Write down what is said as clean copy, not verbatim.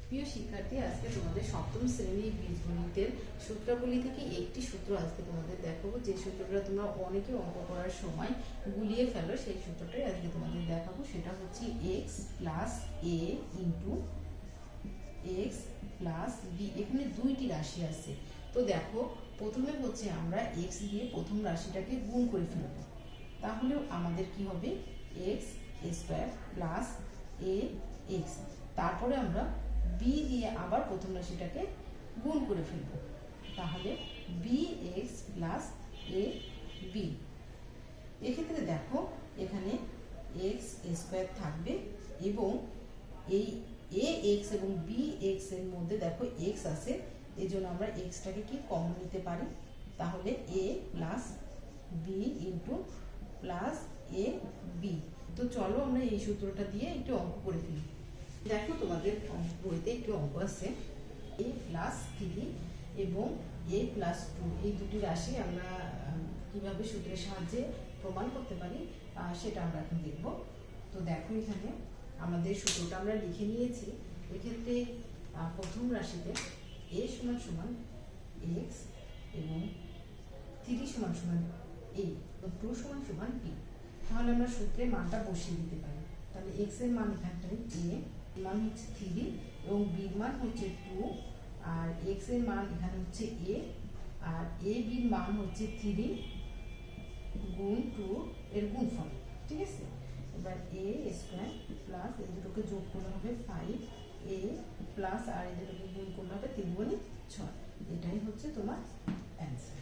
প্রিয় শিক্ষার্থী, আজকে তোমাদের সপ্তম শ্রেণীর বীজগণিতের সূত্রাবলী থেকে একটি সূত্র আজকে তোমাদের দেখাবো। যে সূত্রটা তোমরা অনেকে অঙ্ক করার সময় গুলিয়ে ফেলো, সেই সূত্রটাই আজকে তোমাদের দেখাবো। সেটা হচ্ছে x plus a into x plus b. এখানে দুইটি রাশি আছে। তো দেখো, প্রথমে হচ্ছে আমরা x দিয়ে প্রথম রাশিটাকে গুণ করে ফেলবো। তাহলে আমাদের কি হবে? এক্স স্কোয়ার প্লাস এ এক্স। তারপরে আমরা বি দিয়ে আবার প্রথম রাশিটাকে গুণ করে ফেলব। তাহলে B x plus A B. এক্ষেত্রে দেখো, এখানে এক্স স্কোয়ার থাকবে এবং এই এ এক্স এবং বি এক্স এর মধ্যে দেখো এক্স আছে, এই জন্য আমরা এক্সটাকে কি কমন নিতে পারি। তাহলে এ plus B into plus A B. তো চলো আমরা এই সূত্রটা দিয়ে একটু অঙ্ক করে ফেলি। দেখো, তোমাদের বইতে একটু অঙ্ক আছে। এ প্লাস 3 এবং এ প্লাস 2, এই দুটি রাশি আমরা কিভাবে সূত্রের সাহায্যে প্রমাণ করতে পারি সেটা আমরা এখন দেখব। তো দেখো, এখানে আমাদের সূত্রটা আমরা লিখে নিয়েছি। এক্ষেত্রে প্রথম রাশিতে এ সমান সমান এক্স এবং 3 সমান সমান এ এবং 2 সমান সমান বি। তাহলে আমরা সূত্রে মানটা বসিয়ে দিতে পারি। তাহলে এক্স এর মান এখানটায় এ, মান হচ্ছে 3 এবং বির মান হচ্ছে 2, আর এক্স এর মান এখানে হচ্ছে এ, আর এ বির মান হচ্ছে 3 গুণ 2 এর গুণফল। ঠিক আছে, এবার এ স্কোয়ার প্লাস এই দুটোকে যোগ করলে হবে 5 এ প্লাস আর এই দুটোকে গুণ করলে হবে 3 গুণ 6। এটাই হচ্ছে তোমার অ্যান্সার।